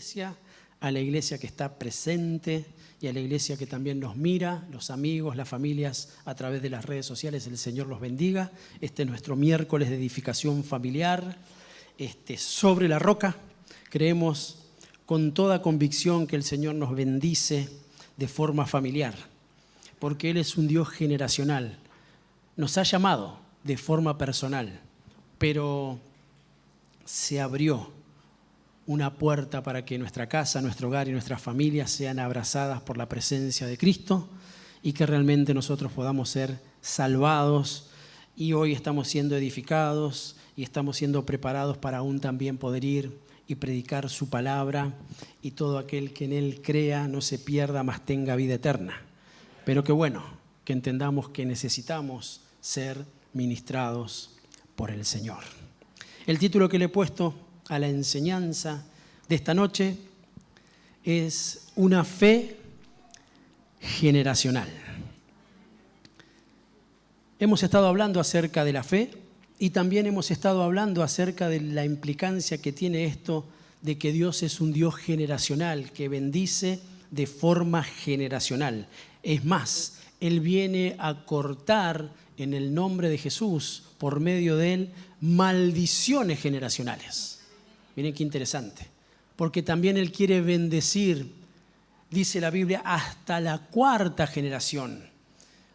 iglesia, a la iglesia que está presente y a la iglesia que también nos mira, los amigos, las familias a través de las redes sociales. El Señor los bendiga. Este es nuestro miércoles de edificación familiar, sobre la roca. Creemos con toda convicción que el Señor nos bendice de forma familiar, porque Él es un Dios generacional. Nos ha llamado de forma personal, pero se abrió una puerta para que nuestra casa, nuestro hogar y nuestras familias sean abrazadas por la presencia de Cristo y que realmente nosotros podamos ser salvados. Y hoy estamos siendo edificados y estamos siendo preparados para aún también poder ir y predicar su palabra, y todo aquel que en Él crea no se pierda, mas tenga vida eterna. Pero que bueno, que entendamos que necesitamos ser ministrados por el Señor. El título que le he puesto a la enseñanza de esta noche es Una fe generacional. Hemos estado hablando acerca de la fe y también hemos estado hablando acerca de la implicancia que tiene esto de que Dios es un Dios generacional, que bendice de forma generacional. Es más, Él viene a cortar en el nombre de Jesús, por medio de Él, maldiciones generacionales. Miren qué interesante, porque también Él quiere bendecir, dice la Biblia, hasta la 4ª generación.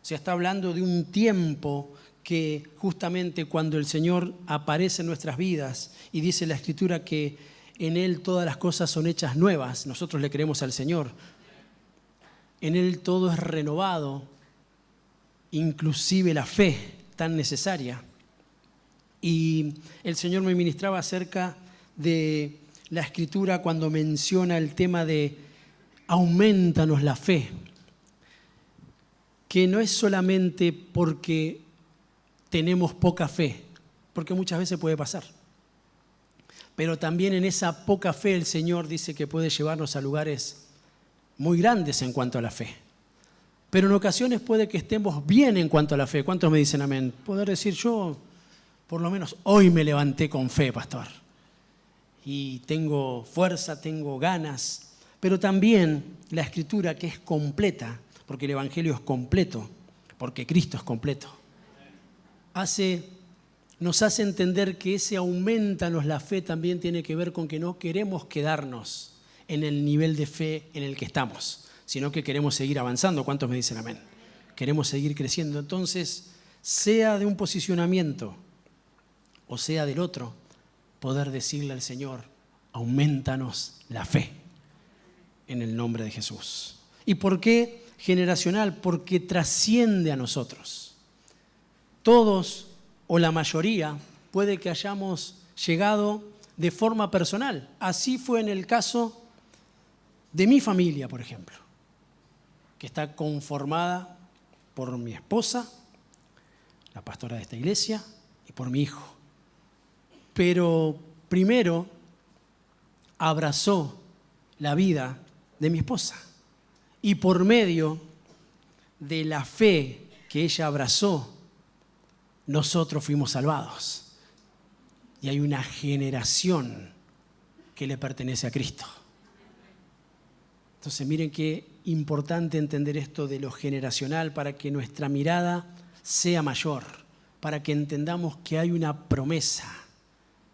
O sea, está hablando de un tiempo que justamente cuando el Señor aparece en nuestras vidas y dice la Escritura que en Él todas las cosas son hechas nuevas, nosotros le creemos al Señor. En Él todo es renovado, inclusive la fe tan necesaria. Y el Señor me ministraba acerca de la Escritura cuando menciona el tema de aumentanos la fe, que no es solamente porque tenemos poca fe, porque muchas veces puede pasar, pero también en esa poca fe el Señor dice que puede llevarnos a lugares muy grandes en cuanto a la fe. Pero en ocasiones puede que estemos bien en cuanto a la fe. ¿Cuántos me dicen amén? Poder decir, yo por lo menos hoy me levanté con fe, pastor, y tengo fuerza, tengo ganas. Pero también la Escritura, que es completa, porque el Evangelio es completo, porque Cristo es completo, nos hace entender que ese aumentanos la fe también tiene que ver con que no queremos quedarnos en el nivel de fe en el que estamos, sino que queremos seguir avanzando. ¿Cuántos me dicen amén? Queremos seguir creciendo. Entonces, sea de un posicionamiento o sea del otro, poder decirle al Señor, aumentanos la fe en el nombre de Jesús. ¿Y por qué generacional? Porque trasciende a nosotros. Todos o la mayoría puede que hayamos llegado de forma personal. Así fue en el caso de mi familia, por ejemplo, que está conformada por mi esposa, la pastora de esta iglesia, y por mi hijo. Pero primero abrazó la vida de mi esposa, y por medio de la fe que ella abrazó, nosotros fuimos salvados. Y hay una generación que le pertenece a Cristo. Entonces miren qué importante entender esto de lo generacional para que nuestra mirada sea mayor, para que entendamos que hay una promesa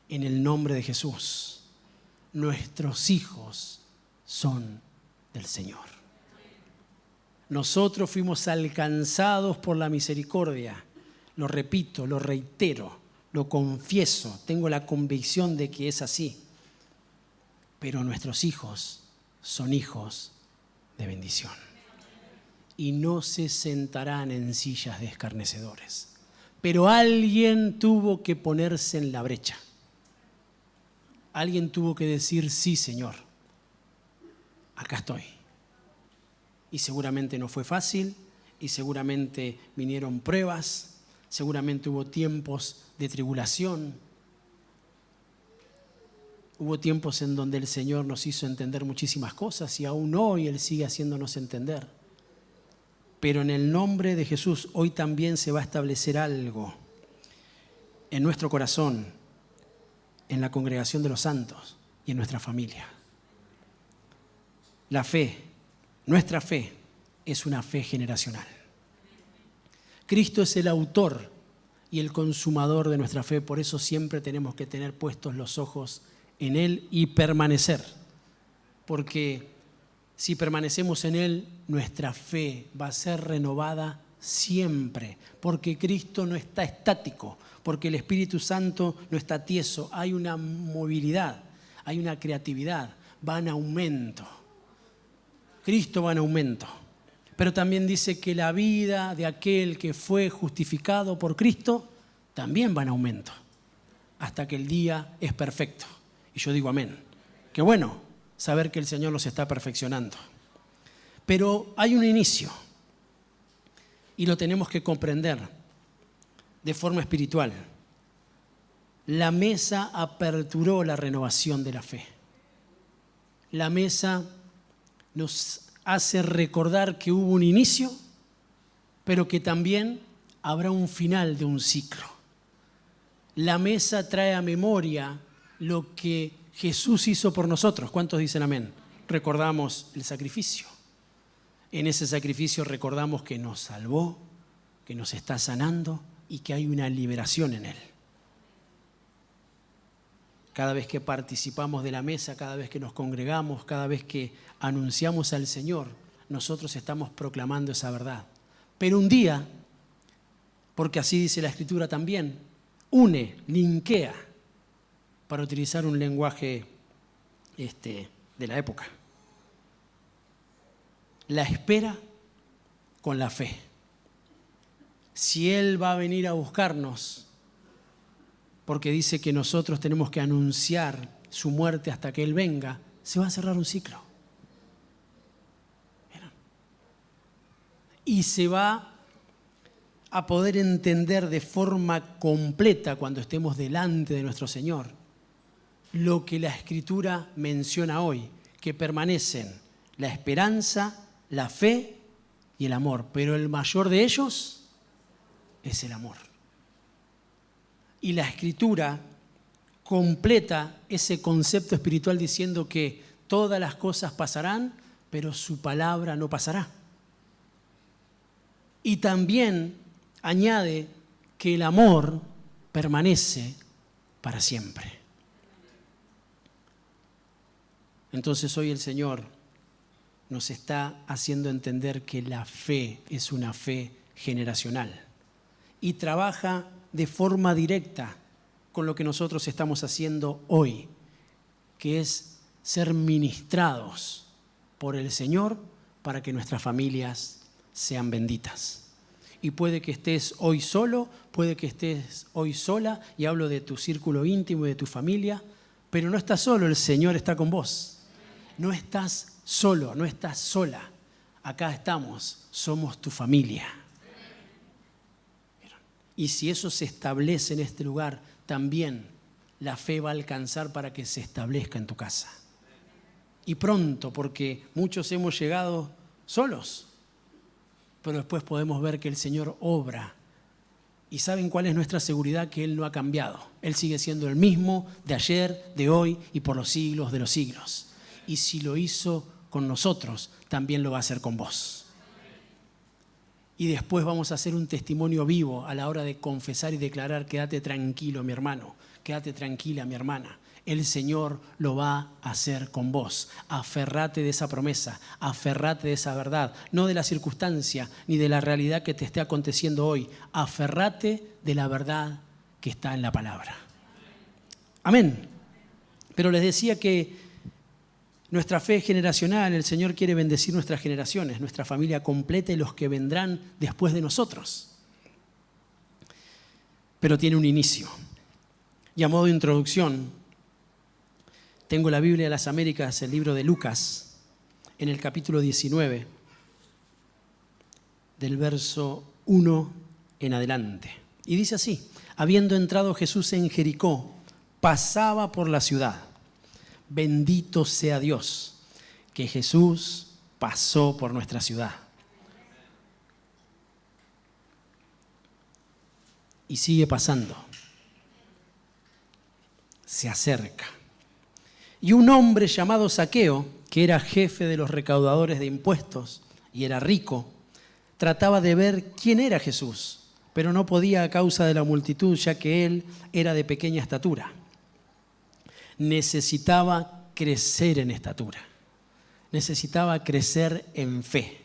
en el nombre de Jesús. Nuestros hijos son del Señor. Nosotros fuimos alcanzados por la misericordia. Lo repito, lo reitero, lo confieso, tengo la convicción de que es así. Pero nuestros hijos son hijos de bendición. Y no se sentarán en sillas de escarnecedores. Pero alguien tuvo que ponerse en la brecha. Alguien tuvo que decir, sí, Señor, acá estoy. Y seguramente no fue fácil, y seguramente vinieron pruebas, seguramente hubo tiempos de tribulación. Hubo tiempos en donde el Señor nos hizo entender muchísimas cosas y aún hoy Él sigue haciéndonos entender. Pero en el nombre de Jesús hoy también se va a establecer algo en nuestro corazón, en la congregación de los santos y en nuestra familia. La fe, nuestra fe, es una fe generacional. Cristo es el autor y el consumador de nuestra fe, por eso siempre tenemos que tener puestos los ojos en Él y permanecer, porque si permanecemos en Él, nuestra fe va a ser renovada siempre, porque Cristo no está estático, porque el Espíritu Santo no está tieso, hay una movilidad, hay una creatividad, va en aumento. Cristo va en aumento, pero también dice que la vida de aquel que fue justificado por Cristo también va en aumento, hasta que el día es perfecto. Y yo digo amén. Qué bueno saber que el Señor nos está perfeccionando. Pero hay un inicio y lo tenemos que comprender de forma espiritual. La mesa aperturó la renovación de la fe. La mesa nos hace recordar que hubo un inicio, pero que también habrá un final de un ciclo. La mesa trae a memoria lo que Jesús hizo por nosotros. ¿Cuántos dicen amén? Recordamos el sacrificio. En ese sacrificio recordamos que nos salvó, que nos está sanando y que hay una liberación en Él. Cada vez que participamos de la mesa, cada vez que nos congregamos, cada vez que anunciamos al Señor, nosotros estamos proclamando esa verdad. Pero un día, porque así dice la Escritura también, linkea, para utilizar un lenguaje de la época, la espera con la fe. Si Él va a venir a buscarnos, porque dice que nosotros tenemos que anunciar su muerte hasta que Él venga, se va a cerrar un ciclo. ¿Vieron? Y se va a poder entender de forma completa cuando estemos delante de nuestro Señor lo que la Escritura menciona hoy, que permanecen la esperanza, la fe y el amor, pero el mayor de ellos es el amor. Y la Escritura completa ese concepto espiritual diciendo que todas las cosas pasarán, pero su palabra no pasará. Y también añade que el amor permanece para siempre. Entonces hoy el Señor nos está haciendo entender que la fe es una fe generacional y trabaja de forma directa con lo que nosotros estamos haciendo hoy, que es ser ministrados por el Señor para que nuestras familias sean benditas. Y puede que estés hoy solo, puede que estés hoy sola, y hablo de tu círculo íntimo y de tu familia, pero no estás solo, el Señor está con vos. No estás solo, no estás sola. Acá estamos, somos tu familia. Y si eso se establece en este lugar, también la fe va a alcanzar para que se establezca en tu casa. Y pronto, porque muchos hemos llegado solos, pero después podemos ver que el Señor obra. ¿Y saben cuál es nuestra seguridad? Que Él no ha cambiado. Él sigue siendo el mismo de ayer, de hoy y por los siglos de los siglos. Y si lo hizo con nosotros, también lo va a hacer con vos. Y después vamos a hacer un testimonio vivo a la hora de confesar y declarar: quédate tranquilo, mi hermano, quédate tranquila, mi hermana. El Señor lo va a hacer con vos. Aferrate de esa promesa, aferrate de esa verdad, no de la circunstancia ni de la realidad que te esté aconteciendo hoy. Aferrate de la verdad que está en la palabra. Amén. Pero les decía que nuestra fe es generacional. El Señor quiere bendecir nuestras generaciones, nuestra familia completa y los que vendrán después de nosotros. Pero tiene un inicio. Y a modo de introducción, tengo la Biblia de las Américas, el libro de Lucas, en el capítulo 19, del verso 1 en adelante. Y dice así: habiendo entrado Jesús en Jericó, pasaba por la ciudad. Bendito sea Dios, que Jesús pasó por nuestra ciudad. Y sigue pasando. Se acerca. Y un hombre llamado Zaqueo, que era jefe de los recaudadores de impuestos y era rico, trataba de ver quién era Jesús, pero no podía a causa de la multitud, ya que él era de pequeña estatura. Necesitaba crecer en estatura, necesitaba crecer en fe.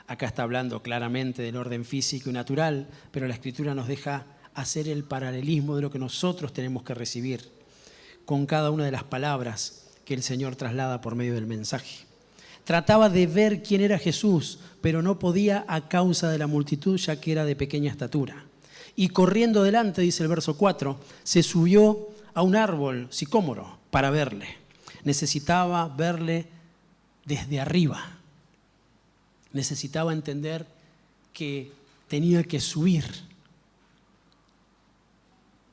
Acá está hablando claramente del orden físico y natural, pero la Escritura nos deja hacer el paralelismo de lo que nosotros tenemos que recibir con cada una de las palabras que el Señor traslada por medio del mensaje. Trataba de ver quién era Jesús, pero no podía a causa de la multitud, ya que era de pequeña estatura. Y corriendo delante, dice el verso 4, se subió a un árbol sicómoro para verle. Necesitaba verle desde arriba. Necesitaba entender que tenía que subir,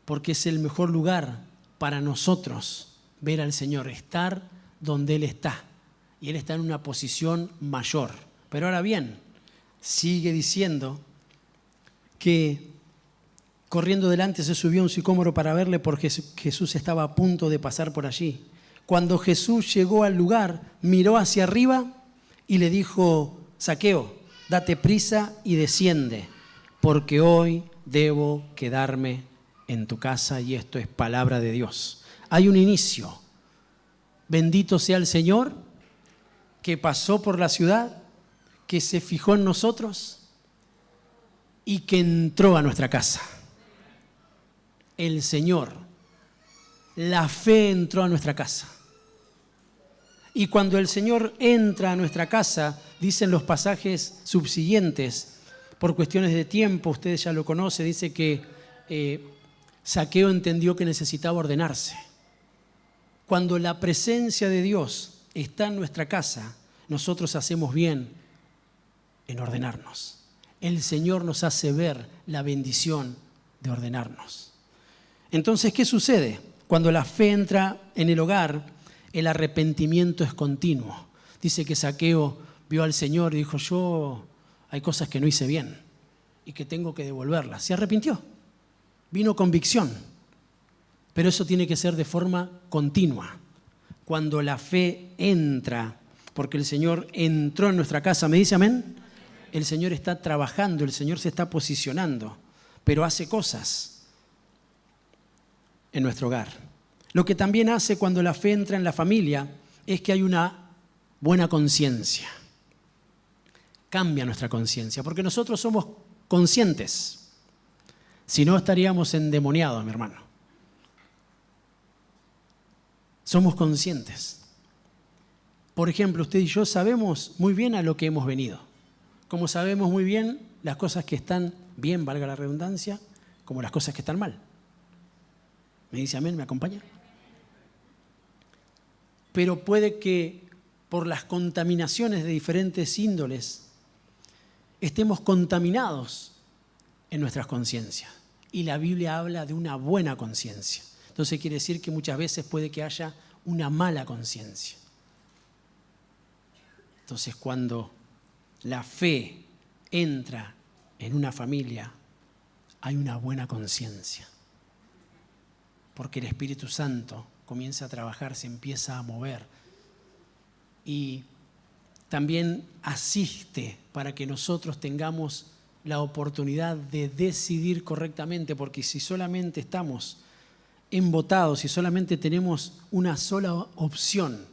porque es el mejor lugar para nosotros ver al Señor, estar donde Él está. Y Él está en una posición mayor. Pero ahora bien, sigue diciendo que corriendo delante se subió a un sicómoro para verle porque Jesús estaba a punto de pasar por allí. Cuando Jesús llegó al lugar, miró hacia arriba y le dijo: Zaqueo, date prisa y desciende, porque hoy debo quedarme en tu casa. Y esto es palabra de Dios. Hay un inicio. Bendito sea el Señor que pasó por la ciudad, que se fijó en nosotros y que entró a nuestra casa. El Señor, la fe entró a nuestra casa. Y cuando el Señor entra a nuestra casa, dicen los pasajes subsiguientes, por cuestiones de tiempo, ustedes ya lo conocen, dice que Zaqueo entendió que necesitaba ordenarse. Cuando la presencia de Dios está en nuestra casa, nosotros hacemos bien en ordenarnos. El Señor nos hace ver la bendición de ordenarnos. Entonces, ¿qué sucede? Cuando la fe entra en el hogar, el arrepentimiento es continuo. Dice que Zaqueo vio al Señor y dijo: hay cosas que no hice bien y que tengo que devolverlas. Se arrepintió. Vino convicción. Pero eso tiene que ser de forma continua. Cuando la fe entra, porque el Señor entró en nuestra casa, ¿me dice amén? El Señor está trabajando, el Señor se está posicionando, pero hace cosas en nuestro hogar. Lo que también hace cuando la fe entra en la familia es que hay una buena conciencia. Cambia nuestra conciencia, porque nosotros somos conscientes. Si no, estaríamos endemoniados, mi hermano. Somos conscientes. Por ejemplo, usted y yo sabemos muy bien a lo que hemos venido. Como sabemos muy bien las cosas que están bien, valga la redundancia, como las cosas que están mal. ¿Me dice amén? ¿Me acompaña? Pero puede que por las contaminaciones de diferentes índoles estemos contaminados en nuestras conciencias. Y la Biblia habla de una buena conciencia. Entonces quiere decir que muchas veces puede que haya una mala conciencia. Entonces cuando la fe entra en una familia, hay una buena conciencia. Porque el Espíritu Santo comienza a trabajar, se empieza a mover. Y también asiste para que nosotros tengamos la oportunidad de decidir correctamente, porque si solamente estamos embotados, si solamente tenemos una sola opción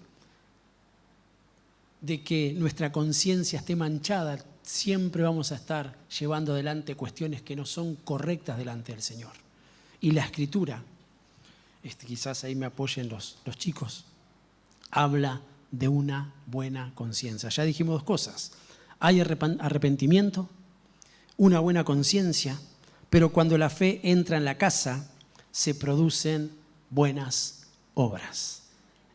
de que nuestra conciencia esté manchada, siempre vamos a estar llevando adelante cuestiones que no son correctas delante del Señor. Y la Escritura, quizás ahí me apoyen los chicos, habla de una buena conciencia. Ya dijimos dos cosas: hay arrepentimiento, una buena conciencia, pero cuando la fe entra en la casa, se producen buenas obras.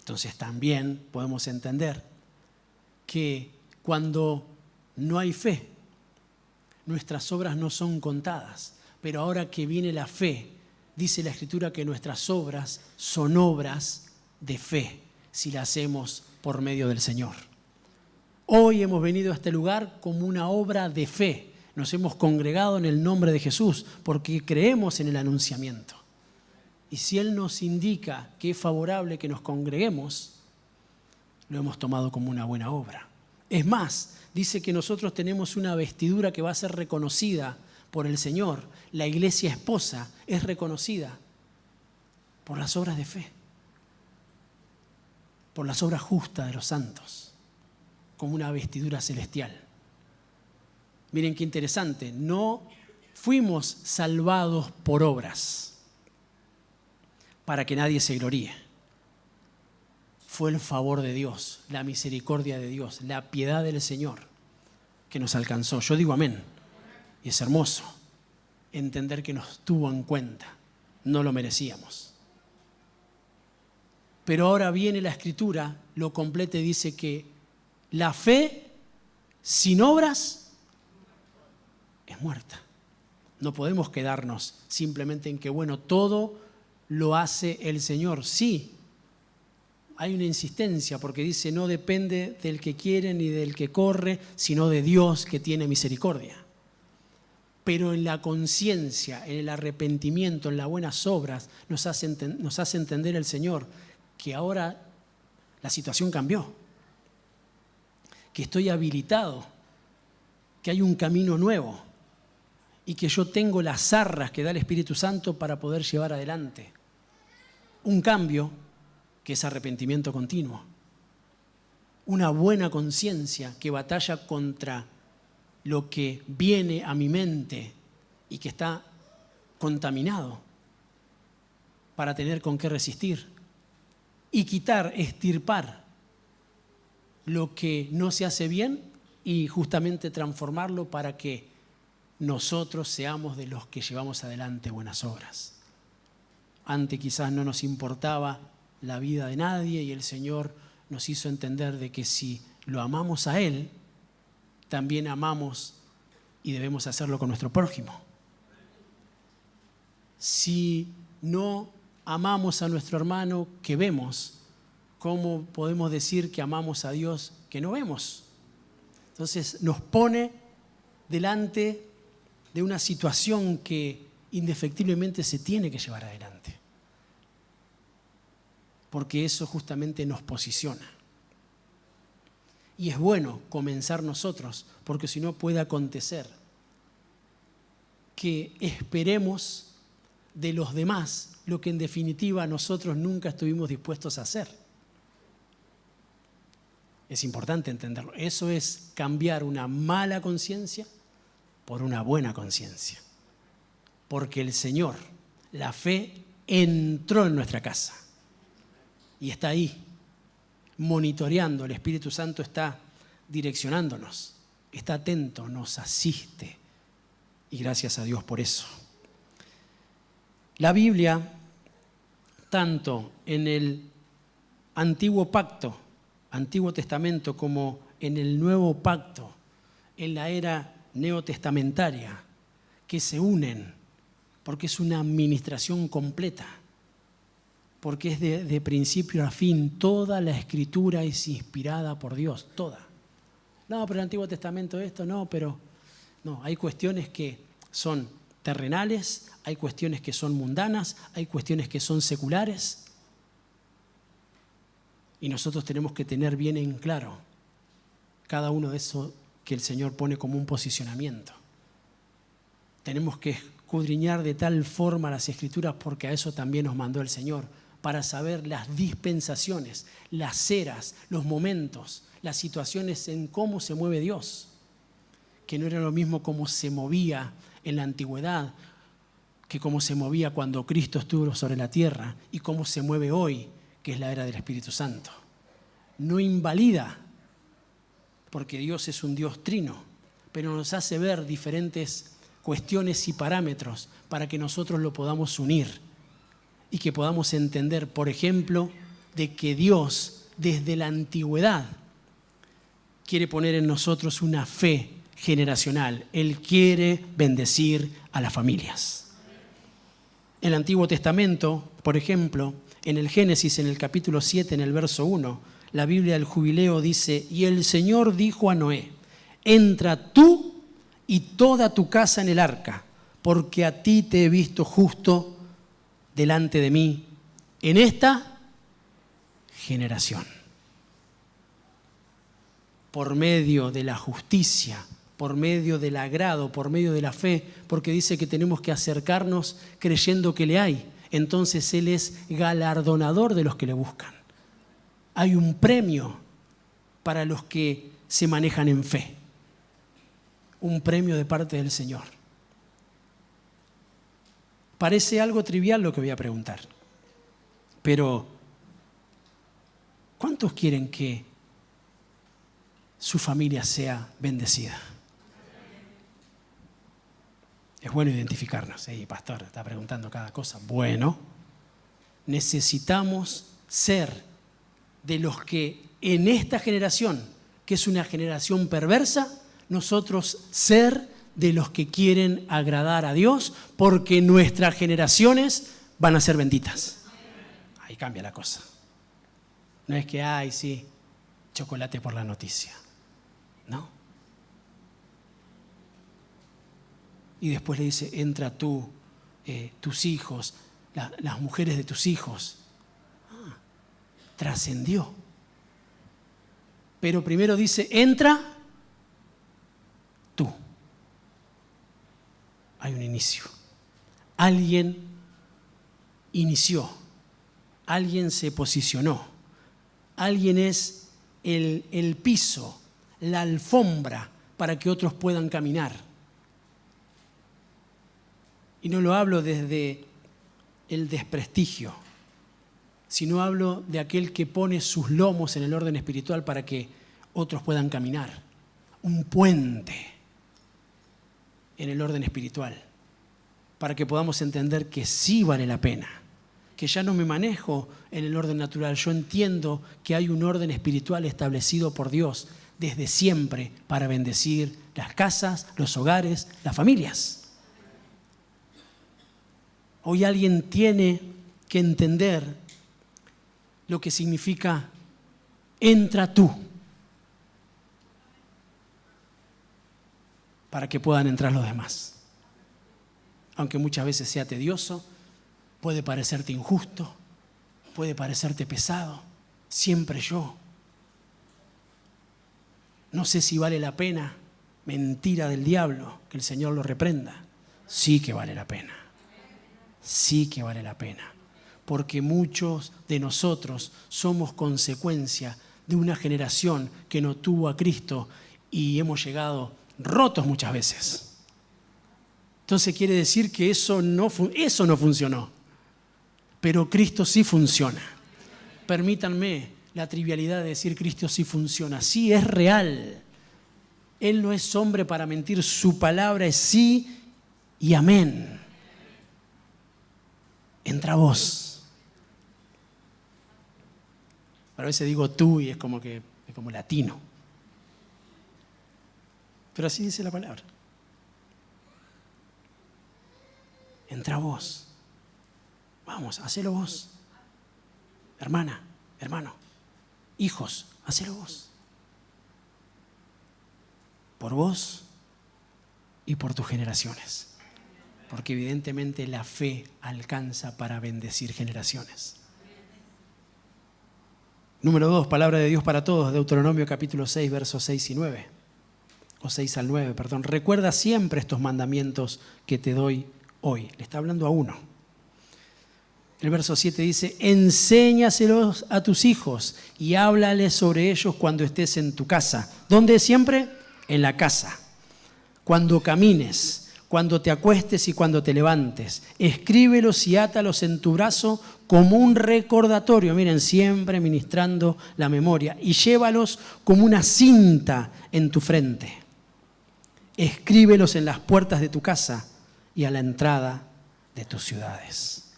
Entonces también podemos entender que cuando no hay fe, nuestras obras no son contadas. Pero ahora que viene la fe, dice la Escritura que nuestras obras son obras de fe, si las hacemos por medio del Señor. Hoy hemos venido a este lugar como una obra de fe. Nos hemos congregado en el nombre de Jesús porque creemos en el anunciamiento. Y si Él nos indica que es favorable que nos congreguemos, lo hemos tomado como una buena obra. Es más, dice que nosotros tenemos una vestidura que va a ser reconocida por el Señor. La iglesia esposa es reconocida por las obras de fe, por las obras justas de los santos, como una vestidura celestial. Miren qué interesante, no fuimos salvados por obras para que nadie se gloríe. Fue el favor de Dios, la misericordia de Dios, la piedad del Señor que nos alcanzó. Yo digo amén. Y es hermoso entender que nos tuvo en cuenta. No lo merecíamos. Pero ahora viene la Escritura, lo completa y dice que la fe sin obras es muerta. No podemos quedarnos simplemente en que, bueno, todo lo hace el Señor. Sí, hay una insistencia porque dice no depende del que quiere ni del que corre, sino de Dios que tiene misericordia. Pero en la conciencia, en el arrepentimiento, en las buenas obras, nos hace entender el Señor que ahora la situación cambió, que estoy habilitado, que hay un camino nuevo y que yo tengo las arras que da el Espíritu Santo para poder llevar adelante un cambio que es arrepentimiento continuo, una buena conciencia que batalla contra lo que viene a mi mente y que está contaminado para tener con qué resistir y quitar, extirpar lo que no se hace bien y justamente transformarlo para que nosotros seamos de los que llevamos adelante buenas obras. Antes quizás no nos importaba la vida de nadie y el Señor nos hizo entender de que si lo amamos a Él, también amamos y debemos hacerlo con nuestro prójimo. Si no amamos a nuestro hermano que vemos, ¿cómo podemos decir que amamos a Dios que no vemos? Entonces nos pone delante de una situación que indefectiblemente se tiene que llevar adelante, porque eso justamente nos posiciona. Y es bueno comenzar nosotros, porque si no puede acontecer que esperemos de los demás lo que en definitiva nosotros nunca estuvimos dispuestos a hacer. Es importante entenderlo. Eso es cambiar una mala conciencia por una buena conciencia. Porque el Señor, la fe, entró en nuestra casa y está ahí, monitoreando. El Espíritu Santo está direccionándonos, está atento, nos asiste. Y gracias a Dios por eso. La Biblia, tanto en el Antiguo Pacto, Antiguo Testamento, como en el Nuevo Pacto, en la era neotestamentaria, que se unen, porque es una administración completa, porque es de principio a fin. Toda la Escritura es inspirada por Dios, toda. No, pero el Antiguo Testamento esto, no, pero... No, hay cuestiones que son terrenales, hay cuestiones que son mundanas, hay cuestiones que son seculares. Y nosotros tenemos que tener bien en claro cada uno de esos que el Señor pone como un posicionamiento. Tenemos que escudriñar de tal forma las Escrituras, porque a eso también nos mandó el Señor, para saber las dispensaciones, las eras, los momentos, las situaciones en cómo se mueve Dios. Que no era lo mismo cómo se movía en la antigüedad que cómo se movía cuando Cristo estuvo sobre la tierra y cómo se mueve hoy, que es la era del Espíritu Santo. No invalida, porque Dios es un Dios trino, pero nos hace ver diferentes cuestiones y parámetros para que nosotros lo podamos unir y que podamos entender, por ejemplo, de que Dios desde la antigüedad quiere poner en nosotros una fe generacional. Él quiere bendecir a las familias. En el Antiguo Testamento, por ejemplo, en el Génesis, en el capítulo 7, en el verso 1, la Biblia del Jubileo dice: y el Señor dijo a Noé, entra tú y toda tu casa en el arca, porque a ti te he visto justo delante de mí en esta generación. por medio de la justicia, por medio del agrado, por medio de la fe, porque dice que tenemos que acercarnos creyendo que le hay. Entonces Él es galardonador de los que le buscan. Hay un premio para los que se manejan en fe. Un premio de parte del Señor. Parece algo trivial lo que voy a preguntar, pero ¿cuántos quieren que su familia sea bendecida? Es bueno identificarnos. Sí, pastor, está preguntando cada cosa. Bueno, necesitamos ser de los que en esta generación, que es una generación perversa, nosotros ser de los que quieren agradar a Dios, porque nuestras generaciones van a ser benditas. Ahí cambia la cosa. No es que, ay, sí, chocolate por la noticia. No. Y después le dice, entra tú, tus hijos, las mujeres de tus hijos. Trascendió. Pero primero dice, entra tú. Hay un inicio. Alguien inició. Alguien se posicionó. Alguien es el piso, la alfombra para que otros puedan caminar. Y no lo hablo desde el desprestigio, sino hablo de aquel que pone sus lomos en el orden espiritual para que otros puedan caminar. Un puente en el orden espiritual, para que podamos entender que sí vale la pena, que ya no me manejo en el orden natural. Yo entiendo que hay un orden espiritual establecido por Dios desde siempre para bendecir las casas, los hogares, las familias. Hoy alguien tiene que entender lo que significa entra tú, para que puedan entrar los demás. Aunque muchas veces sea tedioso, puede parecerte injusto, puede parecerte pesado, siempre yo. No sé si vale la pena, mentira del diablo, que el Señor lo reprenda. Sí que vale la pena. Sí que vale la pena, porque muchos de nosotros somos consecuencia de una generación que no tuvo a Cristo y hemos llegado rotos muchas veces. Entonces quiere decir que eso no funcionó, pero Cristo sí funciona. Permítanme la trivialidad de decir Cristo sí funciona, sí es real. Él no es hombre para mentir, su palabra es sí y amén. Entra vos. A veces digo tú y es como latino. Pero así dice la palabra. Entra vos. Vamos, hacelo vos. Hermana, hermano, hijos, hacelo vos. Por vos y por tus generaciones. Porque evidentemente la fe alcanza para bendecir generaciones. Número 2, palabra de Dios para todos, Deuteronomio capítulo 6, versos 6 y 9. O 6 al 9, perdón. Recuerda siempre estos mandamientos que te doy hoy. Le está hablando a uno. El verso 7 dice, enséñaselos a tus hijos y háblales sobre ellos cuando estés en tu casa. ¿Dónde siempre? En la casa. Cuando camines, cuando te acuestes y cuando te levantes. Escríbelos y átalos en tu brazo como un recordatorio. Miren, siempre ministrando la memoria. Y llévalos como una cinta en tu frente. Escríbelos en las puertas de tu casa y a la entrada de tus ciudades.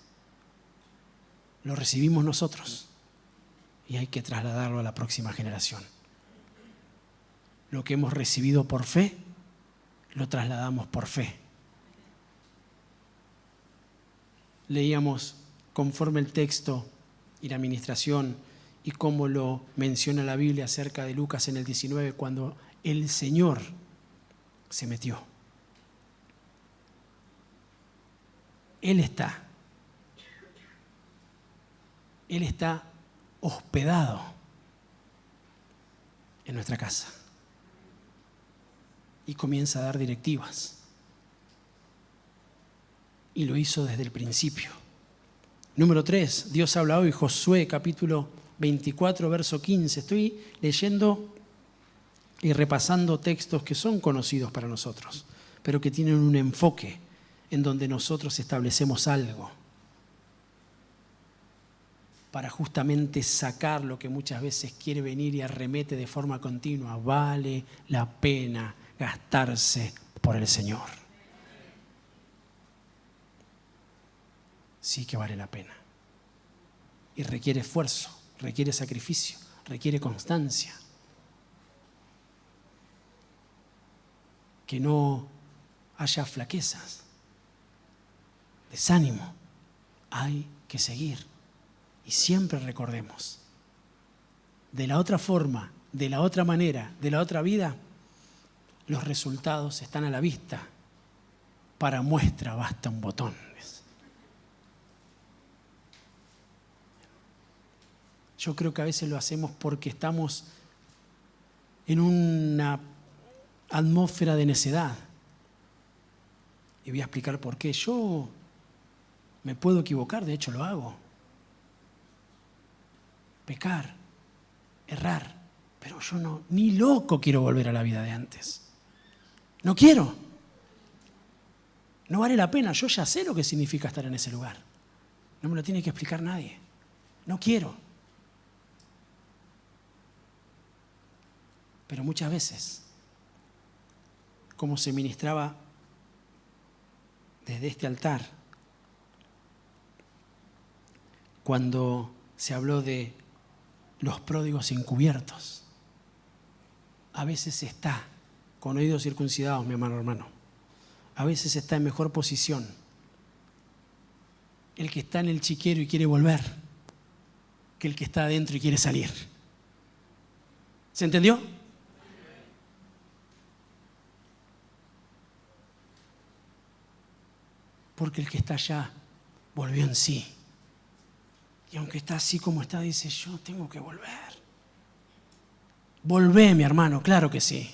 Lo recibimos nosotros y hay que trasladarlo a la próxima generación. Lo que hemos recibido por fe, lo trasladamos por fe. Leíamos conforme el texto y la administración y cómo lo menciona la Biblia acerca de Lucas en el 19, cuando el Señor se metió. Él está hospedado en nuestra casa. y comienza a dar directivas. Y lo hizo desde el principio. Número 3, Dios habla hoy, Josué capítulo 24, verso 15. Estoy leyendo y repasando textos que son conocidos para nosotros, pero que tienen un enfoque en donde nosotros establecemos algo para justamente sacar lo que muchas veces quiere venir y arremete de forma continua. Vale la pena gastarse por el Señor. Sí que vale la pena. Y requiere esfuerzo, requiere sacrificio, requiere constancia. Que no haya flaquezas, desánimo. Hay que seguir. Y siempre recordemos, de la otra forma, de la otra manera, de la otra vida, los resultados están a la vista. Para muestra basta un botón. Yo creo que a veces lo hacemos porque estamos en una atmósfera de necedad. Y voy a explicar por qué. Yo me puedo equivocar, de hecho lo hago. Pecar, errar, pero yo no, ni loco quiero volver a la vida de antes. No quiero. No vale la pena, yo ya sé lo que significa estar en ese lugar. No me lo tiene que explicar nadie. No quiero. Pero muchas veces, como se ministraba desde este altar, cuando se habló de los pródigos encubiertos, a veces está con oídos circuncidados, mi hermano, a veces está en mejor posición el que está en el chiquero y quiere volver que el que está adentro y quiere salir. ¿Se entendió? Porque el que está allá volvió en sí. Y aunque está así como está, dice, yo tengo que volver. Volvé, mi hermano, claro que sí.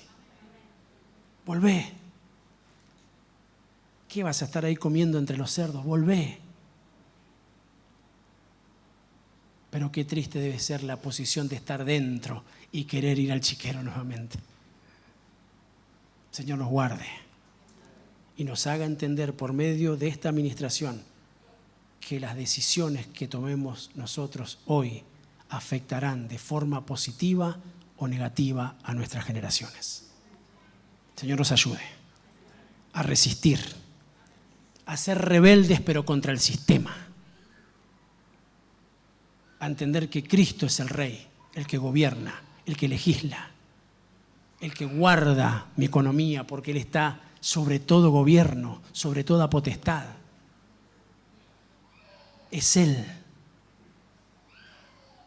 Volvé. ¿Qué vas a estar ahí comiendo entre los cerdos? Volvé. Pero qué triste debe ser la posición de estar dentro y querer ir al chiquero nuevamente. Señor nos guarde y nos haga entender por medio de esta administración que las decisiones que tomemos nosotros hoy afectarán de forma positiva o negativa a nuestras generaciones. Señor nos ayude a resistir, a ser rebeldes pero contra el sistema, a entender que Cristo es el Rey, el que gobierna, el que legisla, el que guarda mi economía porque Él está sobre todo gobierno, sobre toda potestad. Es Él.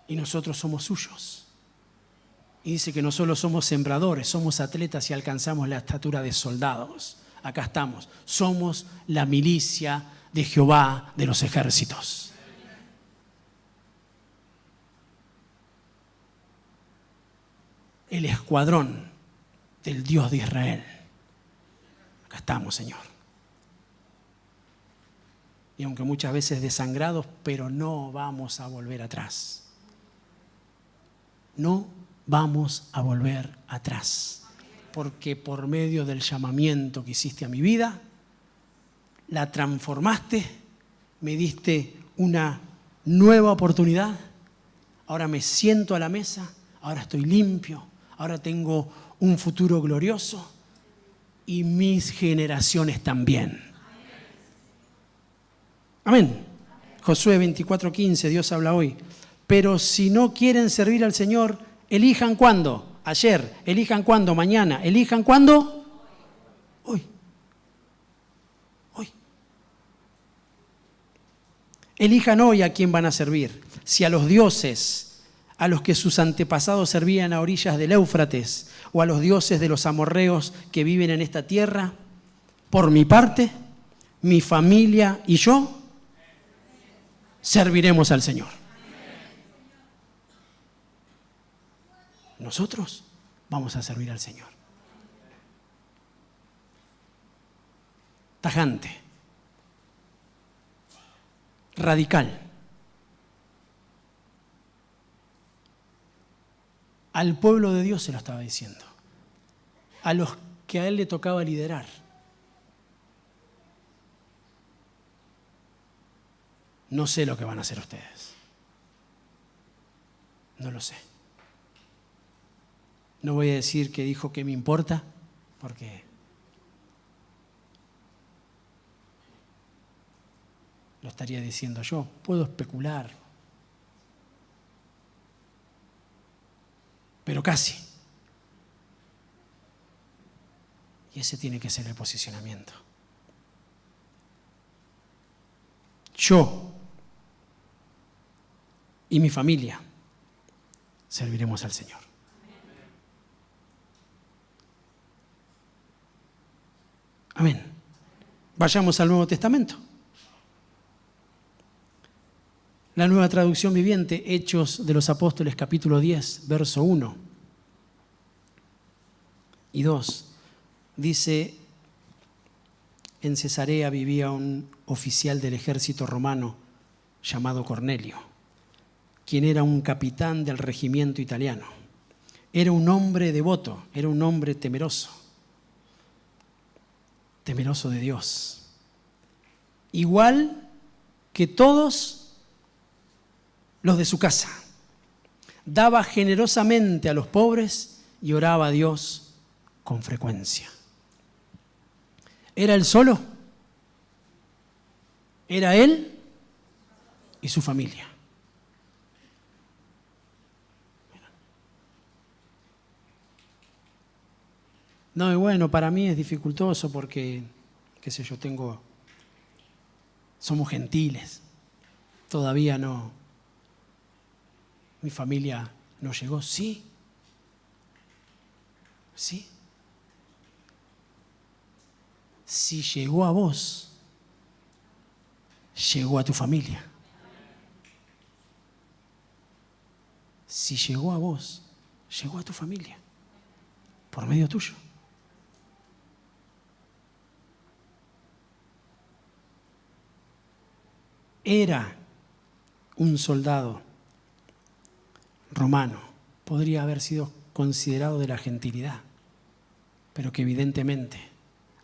Y nosotros somos suyos. Y dice que no solo somos sembradores, somos atletas y alcanzamos la estatura de soldados. Acá estamos. Somos la milicia de Jehová de los ejércitos. El escuadrón del Dios de Israel. Acá estamos, Señor. Y aunque muchas veces desangrados, pero no vamos a volver atrás. No vamos a volver atrás. Porque por medio del llamamiento que hiciste a mi vida, la transformaste, me diste una nueva oportunidad. Ahora me siento a la mesa, ahora estoy limpio, ahora tengo un futuro glorioso y mis generaciones también. Amén. Josué 24:15, Dios habla hoy. Pero si no quieren servir al Señor, elijan cuándo. Ayer, elijan cuándo, mañana, elijan cuándo. Hoy. Hoy. Elijan hoy a quién van a servir. Si a los dioses a los que sus antepasados servían a orillas del Éufrates, o a los dioses de los amorreos que viven en esta tierra, por mi parte, mi familia y yo serviremos al Señor. Nosotros vamos a servir al Señor. tajante, radical. Al pueblo de Dios se lo estaba diciendo, a los que a él le tocaba liderar. No sé lo que van a hacer ustedes. No lo sé. No voy a decir que dijo que me importa, porque lo estaría diciendo yo. Puedo especular, pero casi. Y ese tiene que ser el posicionamiento. Yo y mi familia serviremos al Señor. Amén. Vayamos al Nuevo Testamento. La Nueva Traducción Viviente, Hechos de los Apóstoles, capítulo 10, verso 1 y 2. Dice: en Cesarea vivía un oficial del ejército romano llamado Cornelio, quien era un capitán del regimiento italiano. Era un hombre devoto, era un hombre temeroso de Dios. Igual que todos los de su casa. Daba generosamente a los pobres y oraba a Dios con frecuencia. ¿Era él solo? Era él y su familia. No, y bueno, para mí es dificultoso porque, qué sé yo, somos gentiles. Todavía no, mi familia no llegó. Sí. Si llegó a vos, llegó a tu familia. Si llegó a vos, llegó a tu familia, por medio tuyo. Era un soldado romano, podría haber sido considerado de la gentilidad, pero que evidentemente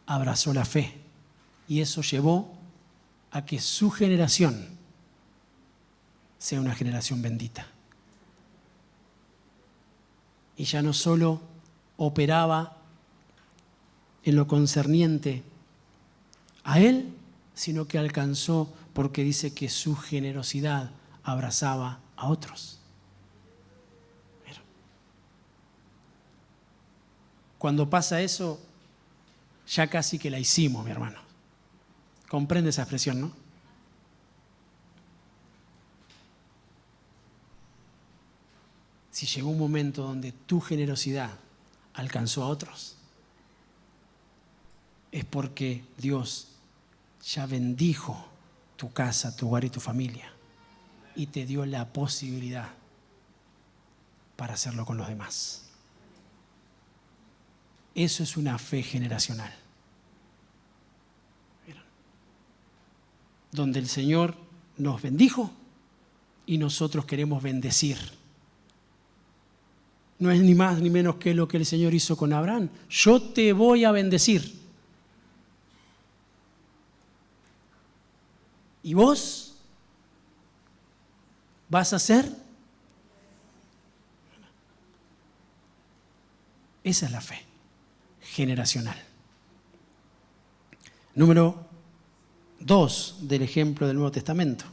abrazó la fe, y eso llevó a que su generación sea una generación bendita. Y ya no solo operaba en lo concerniente a él, sino que alcanzó, porque dice que su generosidad abrazaba a otros. Cuando pasa eso, ya casi que la hicimos, mi hermano. ¿Comprende esa expresión, no? Si llegó un momento donde tu generosidad alcanzó a otros, es porque Dios ya bendijo tu casa, tu hogar y tu familia, y te dio la posibilidad para hacerlo con los demás. Eso es una fe generacional. ¿Vieron? Donde el Señor nos bendijo y nosotros queremos bendecir. No es ni más ni menos que lo que el Señor hizo con Abraham. Yo te voy a bendecir. ¿Y vos vas a ser? Esa es la fe generacional. Número 2 del ejemplo del Nuevo Testamento.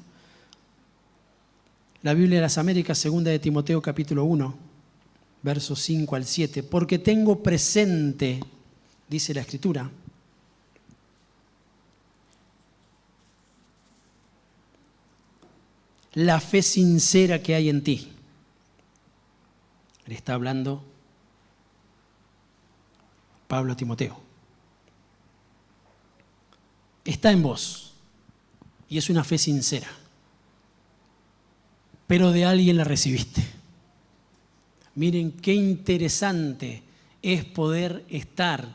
La Biblia de las Américas, 2 de Timoteo, capítulo 1, versos 5 al 7. Porque tengo presente, dice la Escritura, la fe sincera que hay en ti. Le está hablando Pablo a Timoteo. Está en vos y es una fe sincera, pero de alguien la recibiste. Miren qué interesante es poder estar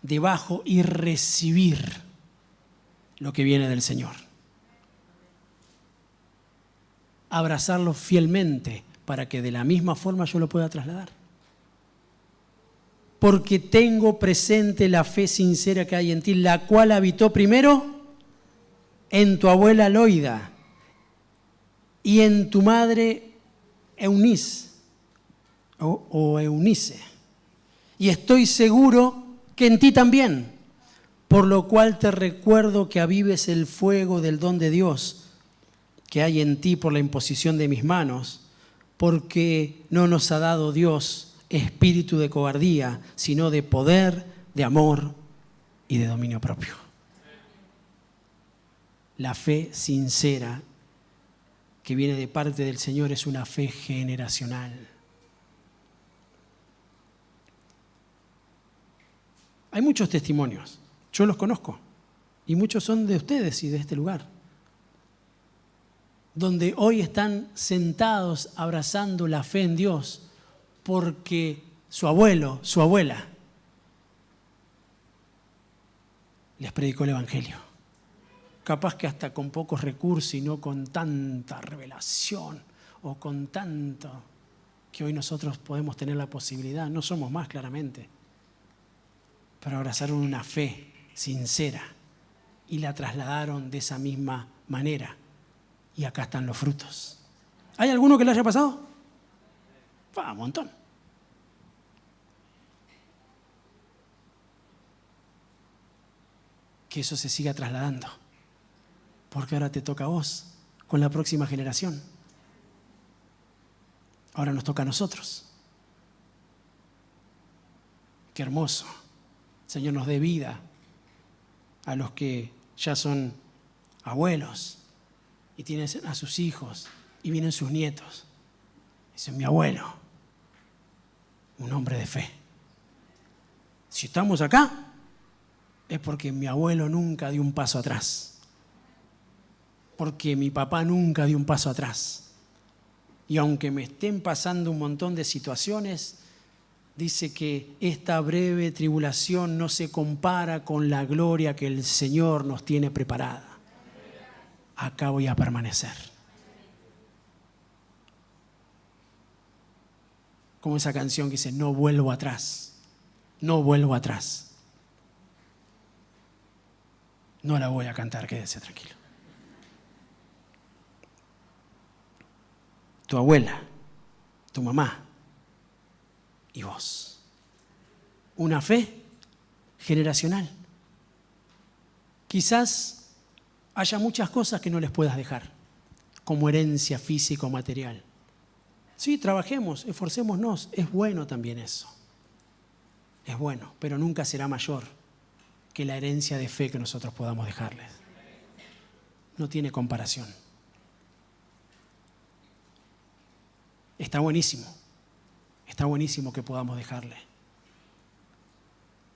debajo y recibir lo que viene del Señor. Abrazarlo fielmente para que de la misma forma yo lo pueda trasladar. Porque tengo presente la fe sincera que hay en ti, la cual habitó primero en tu abuela Loida y en tu madre Eunice o Eunice. Y estoy seguro que en ti también, por lo cual te recuerdo que avives el fuego del don de Dios que hay en ti por la imposición de mis manos, porque no nos ha dado Dios espíritu de cobardía, sino de poder, de amor y de dominio propio. La fe sincera que viene de parte del Señor es una fe generacional. Hay muchos testimonios, yo los conozco, y muchos son de ustedes y de este lugar, donde hoy están sentados abrazando la fe en Dios porque su abuelo, su abuela, les predicó el Evangelio. Capaz que hasta con pocos recursos y no con tanta revelación o con tanto que hoy nosotros podemos tener la posibilidad, no somos más claramente, pero abrazaron una fe sincera y la trasladaron de esa misma manera. Y acá están los frutos. ¿Hay alguno que le haya pasado? Un montón. Que eso se siga trasladando. Porque ahora te toca a vos, con la próxima generación. Ahora nos toca a nosotros. Qué hermoso. El Señor nos dé vida a los que ya son abuelos y tienen a sus hijos y vienen sus nietos. Dicen, mi abuelo, un hombre de fe. Si estamos acá, es porque mi abuelo nunca dio un paso atrás. Porque mi papá nunca dio un paso atrás. Y aunque me estén pasando un montón de situaciones, dice que esta breve tribulación no se compara con la gloria que el Señor nos tiene preparada. Acá voy a permanecer. Como esa canción que dice, no vuelvo atrás, no vuelvo atrás. No la voy a cantar, quédese tranquilo. Tu abuela, tu mamá y vos. Una fe generacional. Quizás haya muchas cosas que no les puedas dejar, como herencia física o material. Sí, trabajemos, esforcémonos, es bueno también eso. Es bueno, pero nunca será mayor que la herencia de fe que nosotros podamos dejarles. No tiene comparación. Está buenísimo que podamos dejarle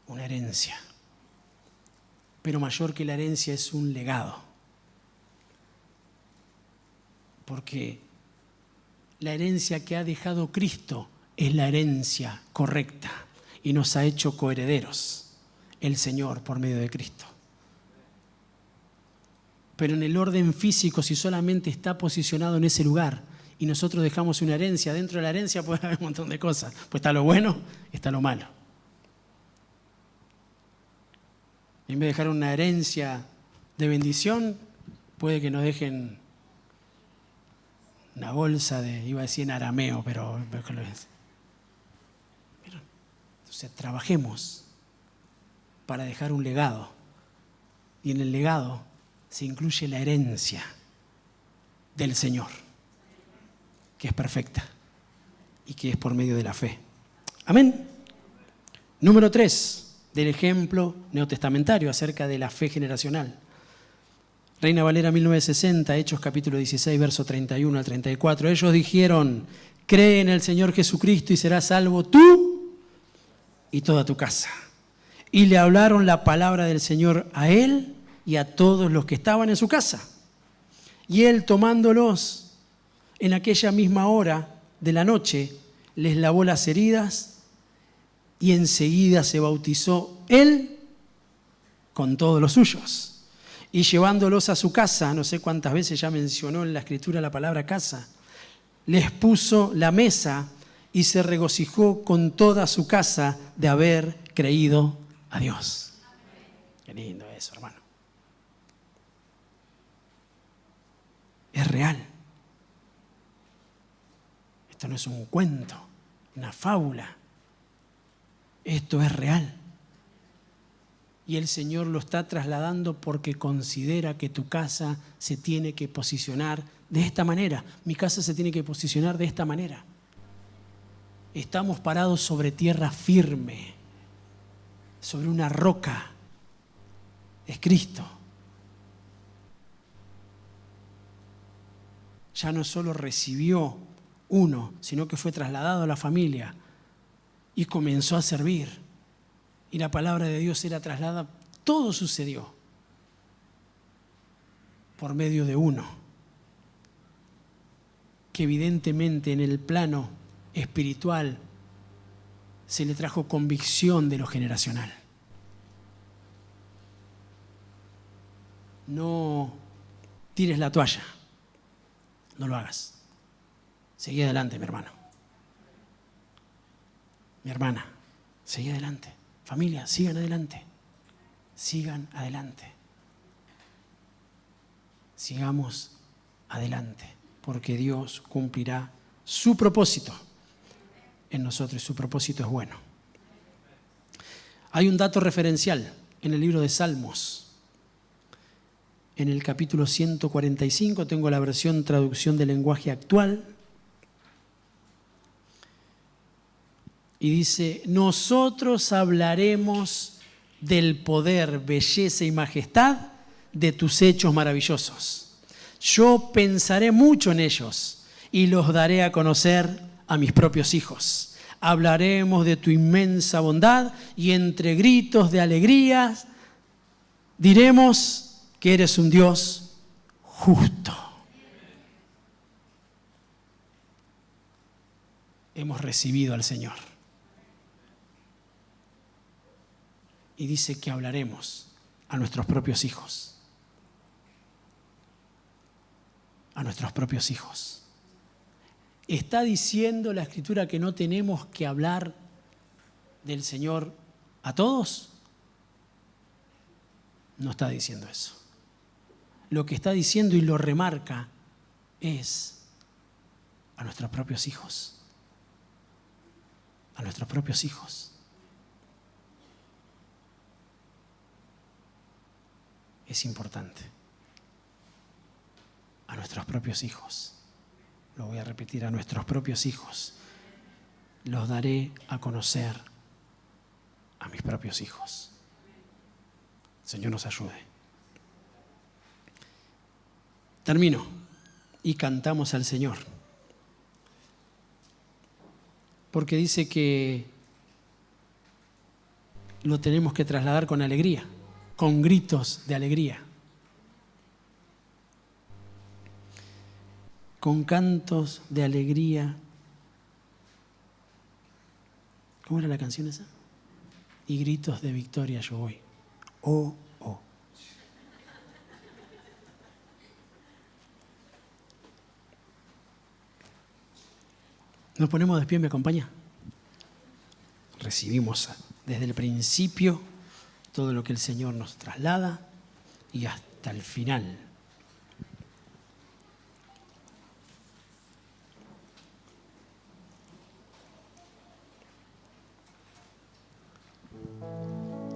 una herencia. Pero mayor que la herencia es un legado. Porque la herencia que ha dejado Cristo es la herencia correcta y nos ha hecho coherederos el Señor por medio de Cristo. Pero en el orden físico, si solamente está posicionado en ese lugar y nosotros dejamos una herencia, dentro de la herencia puede haber un montón de cosas. Pues está lo bueno, está lo malo. En vez de dejar una herencia de bendición, puede que nos dejen una bolsa de, iba a decir en arameo, pero lo es. Entonces trabajemos para dejar un legado. Y en el legado se incluye la herencia del Señor, que es perfecta y que es por medio de la fe. Amén. Número 3 del ejemplo neotestamentario acerca de la fe generacional. Reina Valera 1960, Hechos capítulo 16, verso 31 al 34. Ellos dijeron, cree en el Señor Jesucristo y serás salvo tú y toda tu casa. Y le hablaron la palabra del Señor a él y a todos los que estaban en su casa. Y él, tomándolos en aquella misma hora de la noche, les lavó las heridas y enseguida se bautizó él con todos los suyos. Y llevándolos a su casa, no sé cuántas veces ya mencionó en la Escritura la palabra casa, les puso la mesa y se regocijó con toda su casa de haber creído a Dios. Qué lindo eso, hermano. Es real. Esto no es un cuento, una fábula. Esto es real. Y el Señor lo está trasladando porque considera que tu casa se tiene que posicionar de esta manera. Mi casa se tiene que posicionar de esta manera. Estamos parados sobre tierra firme, sobre una roca. Es Cristo. Ya no solo recibió uno, sino que fue trasladado a la familia y comenzó a servir. Y la palabra de Dios era trasladada. Todo sucedió por medio de uno, que evidentemente en el plano espiritual se le trajo convicción de lo generacional. No tires la toalla, no lo hagas. Seguí adelante, mi hermano. Mi hermana, seguí adelante. Familia, sigan adelante. Sigan adelante. Sigamos adelante, porque Dios cumplirá su propósito en nosotros y su propósito es bueno. Hay un dato referencial en el libro de Salmos. En el capítulo 145, tengo la versión traducción del lenguaje actual. Y dice, nosotros hablaremos del poder, belleza y majestad de tus hechos maravillosos. Yo pensaré mucho en ellos y los daré a conocer a mis propios hijos. Hablaremos de tu inmensa bondad y entre gritos de alegría diremos que eres un Dios justo. Hemos recibido al Señor. Y dice que hablaremos a nuestros propios hijos. A nuestros propios hijos. ¿Está diciendo la Escritura que no tenemos que hablar del Señor a todos? No está diciendo eso. Lo que está diciendo y lo remarca es a nuestros propios hijos. A nuestros propios hijos. Es importante. A nuestros propios hijos. Lo voy a repetir, a nuestros propios hijos. Los daré a conocer a mis propios hijos. El Señor nos ayude. Termino y cantamos al Señor. Porque dice que lo tenemos que trasladar con alegría, con gritos de alegría, con cantos de alegría. ¿Cómo era la canción esa? Y gritos de victoria yo voy. Oh, oh. Nos ponemos de pie, ¿me acompaña? Recibimos desde el principio todo lo que el Señor nos traslada y hasta el final.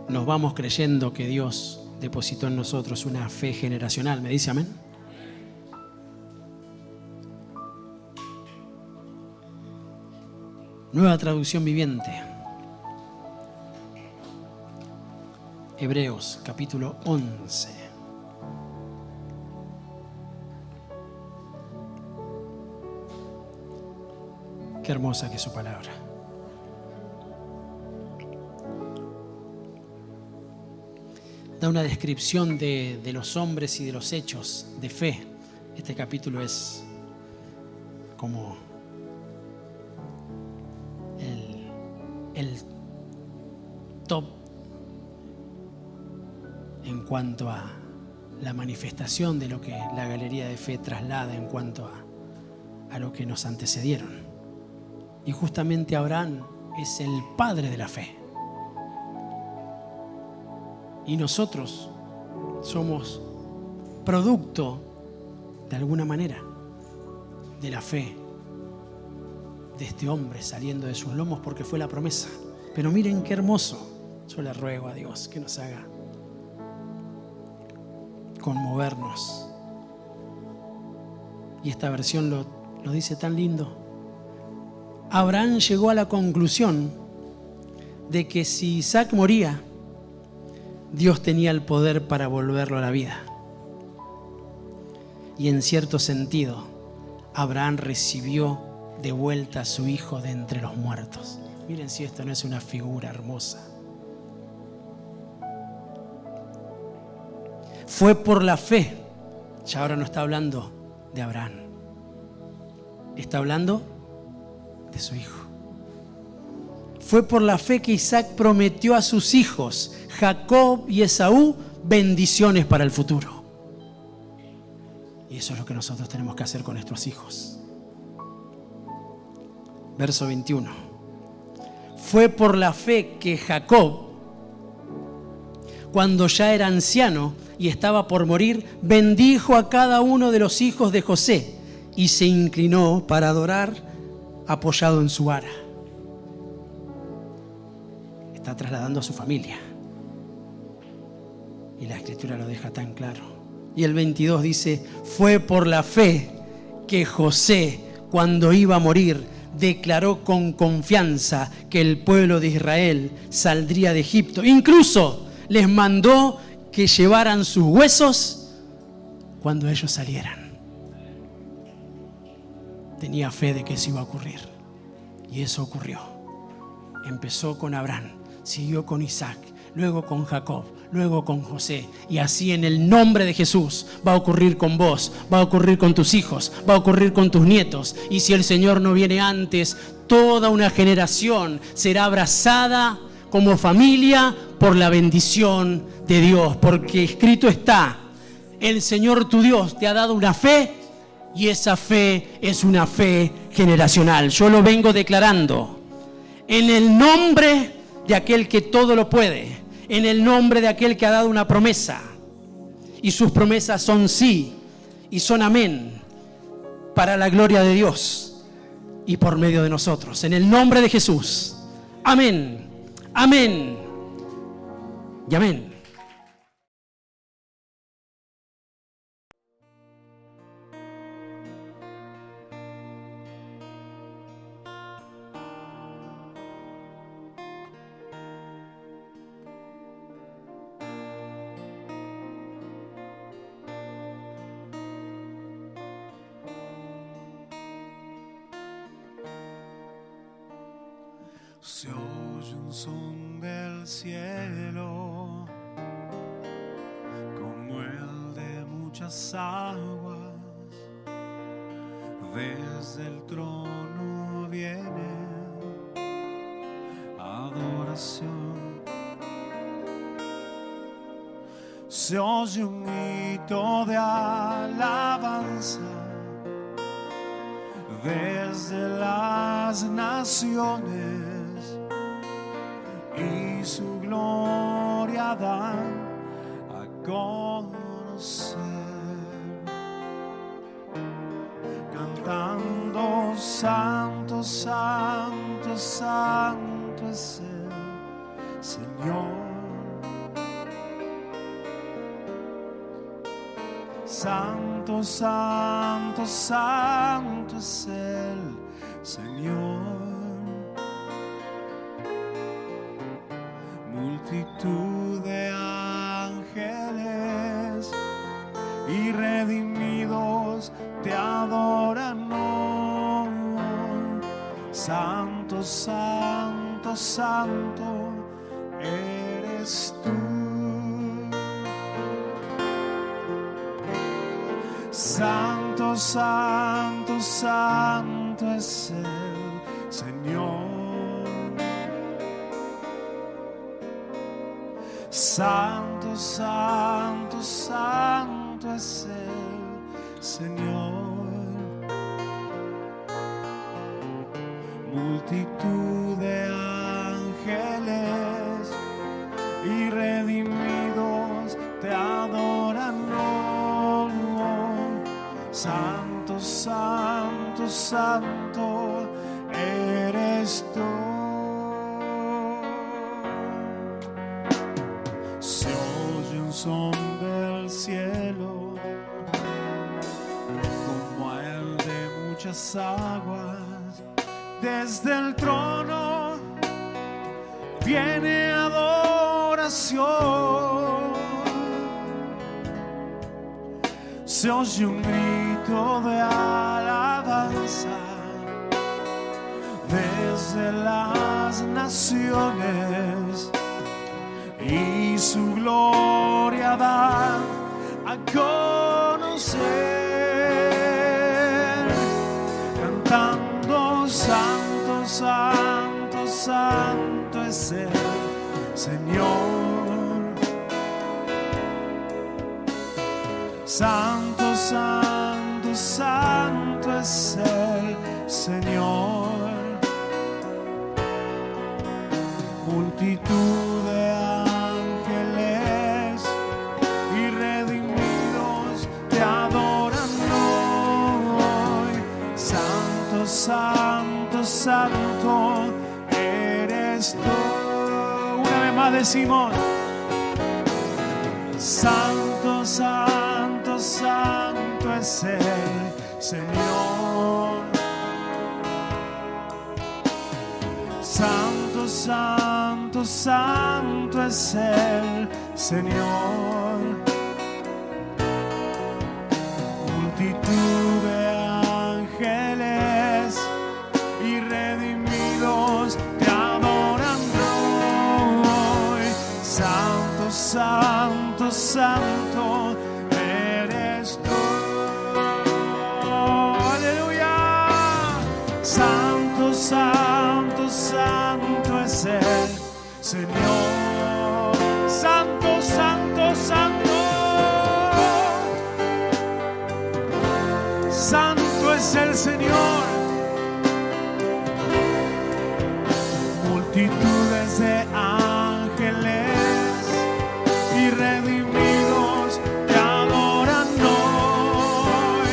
Nos vamos creyendo que Dios depositó en nosotros una fe generacional. ¿Me dice amén? Nueva traducción viviente. Hebreos, capítulo 11. Qué hermosa que es su palabra. Da una descripción de los hombres y de los hechos de fe. Este capítulo es como el top en cuanto a la manifestación de lo que la galería de fe traslada en cuanto a lo que nos antecedieron. Y justamente Abraham es el padre de la fe. Y nosotros somos producto, de alguna manera, de la fe de este hombre saliendo de sus lomos, porque fue la promesa. Pero miren qué hermoso. Yo le ruego a Dios que nos haga conmovernos. Y esta versión lo dice tan lindo. Abraham llegó a la conclusión de que si Isaac moría, Dios tenía el poder para volverlo a la vida. Y en cierto sentido, Abraham recibió de vuelta a su hijo de entre los muertos. Miren si esto no es una figura hermosa. Fue por la fe. Ya ahora no está hablando de Abraham. Está hablando de su hijo. Fue por la fe que Isaac prometió a sus hijos, Jacob y Esaú, bendiciones para el futuro. Y eso es lo que nosotros tenemos que hacer con nuestros hijos. Verso 21. Fue por la fe que Jacob, cuando ya era anciano y estaba por morir, bendijo a cada uno de los hijos de José y se inclinó para adorar apoyado en su vara. Está trasladando a su familia. Y la Escritura lo deja tan claro. Y el 22 dice, fue por la fe que José, cuando iba a morir, declaró con confianza que el pueblo de Israel saldría de Egipto. Incluso les mandó que llevaran sus huesos cuando ellos salieran. Tenía fe de que eso iba a ocurrir. Y eso ocurrió. Empezó con Abraham, siguió con Isaac, luego con Jacob, luego con José. Y así en el nombre de Jesús va a ocurrir con vos, va a ocurrir con tus hijos, va a ocurrir con tus nietos. Y si el Señor no viene antes, toda una generación será abrazada como familia por la bendición de Dios. Porque escrito está, el Señor tu Dios te ha dado una fe y esa fe es una fe generacional. Yo lo vengo declarando en el nombre de aquel que todo lo puede, en el nombre de aquel que ha dado una promesa. Y sus promesas son sí y son amén para la gloria de Dios y por medio de nosotros. En el nombre de Jesús. Amén, amén y amén. Se oye un son del cielo, como el de muchas aguas. Desde el trono viene adoración. Se oye un grito de alabanza desde las naciones. Y su gloria dan a conocer, cantando santo, santo, santo es el Señor. Santo, santo, santo es el Señor. Multitud de ángeles y redimidos te adoran hoy. Santo, santo, santo eres tú. Santo, santo, santo es el Señor. Santo, santo, santo es el Señor. Multitud de ángeles y redimidos te adoran hoy. Santo, santo, santo eres tú. Se oye un son del cielo como el de muchas aguas. Desde el trono viene adoración. Se oye un grito de alabanza desde las naciones, y su gloria da a conocer, cantando santo, santo, santo es el Señor. Santo, santo, santo es el Señor. Multitud de ángeles y redimidos te adoran hoy. Santo, santo, santo eres tú. Una vez más decimos: santo, santo, santo es el Señor. Santo, santo, santo es el Señor. Multitud de ángeles y redimidos te adoran hoy. Santo, santo, santo eres tú. Aleluya. Santo, santo, santo es el Señor. Santo, santo, santo. Santo es el Señor. Multitudes de ángeles y redimidos te adoran hoy.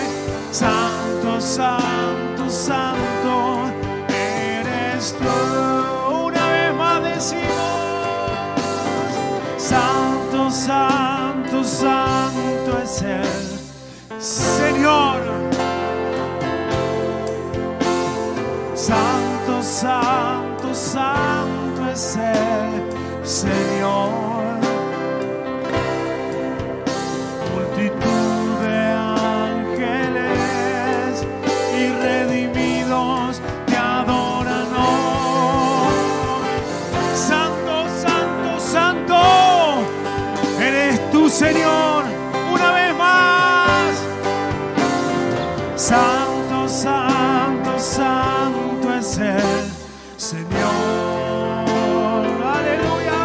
Santo, santo, santo eres tú. Una vez más decimos: santo, santo, santo es el Señor. Santo, santo, santo es el Señor. Multitud de ángeles y redimidos te adoran hoy. Santo, santo, santo eres tú, Señor. Una vez más: santo, santo, santo es el Señor. Aleluya.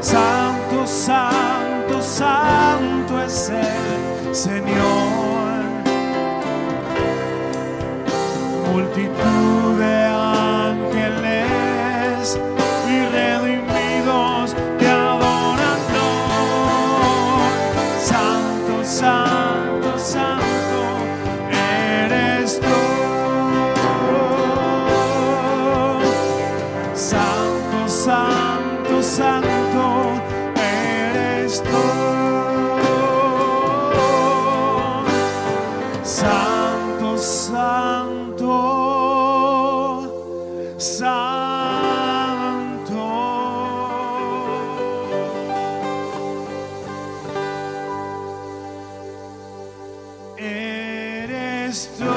Santo, santo, santo es el Señor. Multitud de ángeles y redimidos te adoran hoy. Santo, santo, santo eres tú. Santo, santo, santo eres tú. Santo, santo, santo. Eres tú.